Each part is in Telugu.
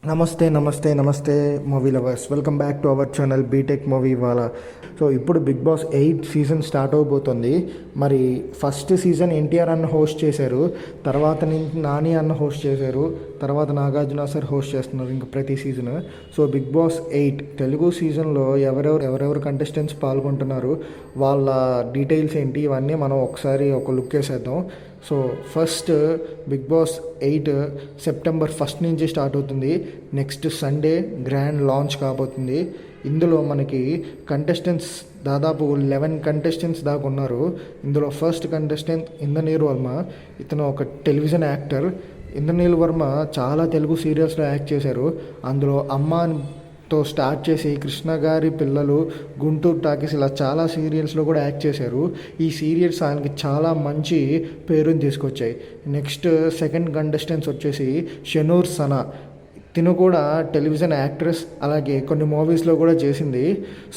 నమస్తే నమస్తే నమస్తే movie lovers, welcome back to our channel B Tech movie వాళ్ళ. సో ఇప్పుడు బిగ్ బాస్ 8 సీజన్ స్టార్ట్ అవబోతుంది. మరి ఫస్ట్ సీజన్ ఎన్టీఆర్ అన్న హోస్ట్ చేశారు, తర్వాత నాని అన్న హోస్ట్ చేశారు, తర్వాత నాగార్జున సార్ హోస్ట్ చేస్తున్నారు ఇంకా ప్రతి season. So Bigg Boss 8 Telugu సీజన్లో ఎవరెవరు కంటెస్టెంట్స్ పాల్గొంటున్నారు, వాళ్ళ డీటెయిల్స్ ఏంటి, ఇవన్నీ మనం ఒకసారి ఒక లుక్ వేసేద్దాం. So first Bigg Boss 8 September 1 నుంచి స్టార్ట్ అవుతుంది. నెక్స్ట్ సండే గ్రాండ్ లాంచ్ కాబోతుంది. ఇందులో మనకి కంటెస్టెంట్స్ దాదాపు 11 కంటెస్టెంట్స్ దాకా ఉన్నారు. ఇందులో ఫస్ట్ కంటెస్టెంట్ ఇంద్రనీల్ వర్మ. ఇతను ఒక టెలివిజన్ యాక్టర్. ఇంద్రనీల్ వర్మ చాలా తెలుగు సీరియల్స్లో యాక్ట్ చేశారు. అందులో అమ్మాతో స్టార్ట్ చేసి కృష్ణ గారి పిల్లలు, గుంటూరు టాకీస్, ఇలా చాలా సీరియల్స్లో కూడా యాక్ట్ చేశారు. ఈ సీరియల్స్ ఆయనకి చాలా మంచి పేరుని తీసుకొచ్చాయి. నెక్స్ట్ సెకండ్ కంటెస్టెంట్స్ వచ్చేసి షనూర్ సనా. తిను కూడా టెలివిజన్ యాక్ట్రెస్, అలాగే కొన్ని మూవీస్లో కూడా చేసింది.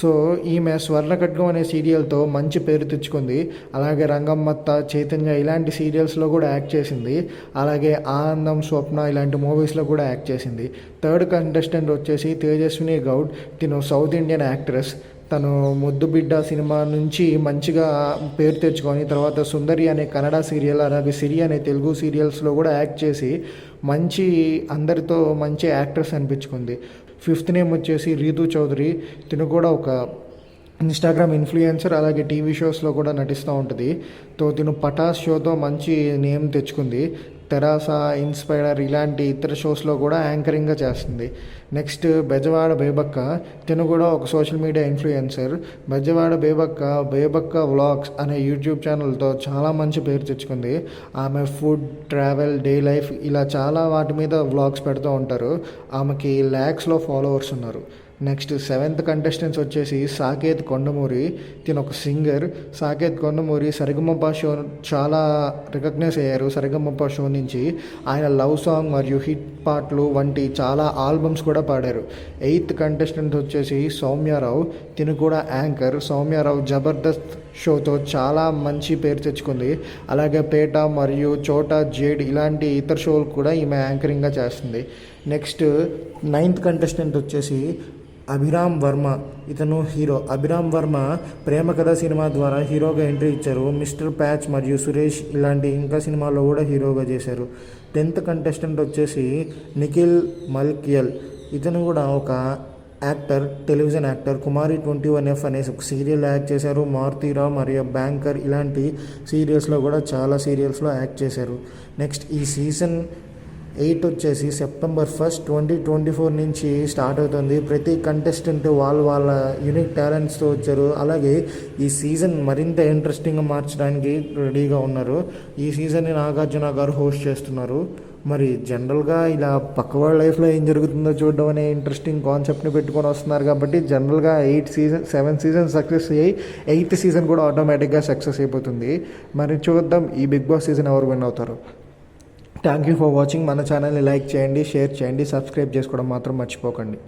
సో ఈమె స్వర్ణఖడ్గం అనే సీరియల్తో మంచి పేరు తెచ్చుకుంది. అలాగే రంగమ్మత్త, చైతన్య ఇలాంటి సీరియల్స్లో కూడా యాక్ట్ చేసింది. అలాగే ఆనందం, స్వప్న ఇలాంటి మూవీస్లో కూడా యాక్ట్ చేసింది. థర్డ్ కంటెస్టెంట్ వచ్చేసి తేజస్విని గౌడ్. తిను సౌత్ ఇండియన్ యాక్ట్రెస్. తను ముద్దు బిడ్డ సినిమా నుంచి మంచిగా పేరు తెచ్చుకొని తర్వాత సుందరి అనే కన్నడ సీరియల్, అలాగే సిరి అనే తెలుగు సీరియల్స్లో కూడా యాక్ట్ చేసి మంచి అందరితో మంచి యాక్ట్రెస్ అనిపించుకుంది. ఫిఫ్త్ నేమ్ వచ్చేసి రీతు చౌదరి. తిను కూడా ఒక ఇన్స్టాగ్రామ్ ఇన్ఫ్లుయెన్సర్, అలాగే టీవీ షోస్లో కూడా నటిస్తూ ఉంటుంది. తిను పటాస్ షోతో మంచి నేమ్ తెచ్చుకుంది. తెరాస, ఇన్స్పైరర్ ఇలాంటి ఇతర షోస్లో కూడా యాంకరింగ్గా చేస్తుంది. నెక్స్ట్ బెజవాడ బేబక్క. తిను కూడా ఒక social media influencer. Bezawada Bebakka vlogs అనే యూట్యూబ్ ఛానల్తో చాలా మంచి పేరు తెచ్చుకుంది. ఆమె ఫుడ్, ట్రావెల్, డే లైఫ్ ఇలా చాలా వాటి మీద వ్లాగ్స్ పెడుతూ ఉంటారు. ఆమెకి ల్యాక్స్లో ఫాలోవర్స్ ఉన్నారు. నెక్స్ట్ సెవెంత్ కంటెస్టెంట్స్ వచ్చేసి సాకేత్ కొండమూరి. తిను ఒక సింగర్. సాకేత్ కొండమూరి సరిగమప షో చాలా రికగ్నైజ్ అయ్యారు. సరిగమప షో నుంచి ఆయన లవ్ సాంగ్ మరియు హిట్ పాటలు వంటి చాలా ఆల్బమ్స్ కూడా పాడారు. ఎయిత్ కంటెస్టెంట్ వచ్చేసి సౌమ్యారావు. తిను కూడా యాంకర్. సౌమ్యారావు జబర్దస్త్ షోతో చాలా మంచి పేరు తెచ్చుకుంది. అలాగే పేట మరియు చోటా జేడ్ ఇలాంటి ఇతర షోలు కూడా ఈమె యాంకరింగ్గా చేస్తుంది. నెక్స్ట్ నైన్త్ కంటెస్టెంట్ వచ్చేసి అభిరామ్ వర్మ. ఇతను హీరో. అభిరామ్ వర్మ ప్రేమ కథ సినిమా ద్వారా హీరోగా ఎంట్రీ ఇచ్చారు. మిస్టర్ ప్యాచ్ మరియు సురేష్ ఇలాంటి ఇంకా సినిమాల్లో కూడా హీరోగా చేశారు. 10th కంటెస్టెంట్ వచ్చేసి నిఖిల్ మల్కియల్. ఇతను కూడా ఒక యాక్టర్, టెలివిజన్ యాక్టర్. కుమారి 21F అనే ఒక సీరియల్ యాక్ట్ చేశారు. మారుతీరావు మరియు బ్యాంకర్ ఇలాంటి సీరియల్స్లో కూడా చాలా సీరియల్స్లో యాక్ట్ చేశారు. నెక్స్ట్ ఈ సీజన్ 8 వచ్చేసి సెప్టెంబర్ 1, 2024 నుంచి స్టార్ట్ అవుతుంది. ప్రతి కంటెస్టెంట్ వాళ్ళ యూనిక్ టాలెంట్స్తో వచ్చారు. అలాగే ఈ సీజన్ మరింత ఇంట్రెస్టింగ్గా మార్చడానికి రెడీగా ఉన్నారు. ఈ సీజన్ని నాగార్జున గారు హోస్ట్ చేస్తున్నారు. మరి జనరల్గా ఇలా పక్క వాళ్ళ లైఫ్లో ఏం జరుగుతుందో చూడడం అనే ఇంట్రెస్టింగ్ కాన్సెప్ట్ని పెట్టుకొని వస్తున్నారు కాబట్టి జనరల్గా 7 సీజన్ సక్సెస్ అయ్యి 8th సీజన్ కూడా ఆటోమేటిక్గా సక్సెస్ అయిపోతుంది. మరి చూద్దాం ఈ బిగ్ బాస్ సీజన్ ఎవరు విన్ అవుతారు. Thank you for watching. మన ఛానల్ని లైక్ చేయండి, షేర్ చేయండి, సబ్స్క్రైబ్ చేసుకోవడం మాత్రం మర్చిపోకండి.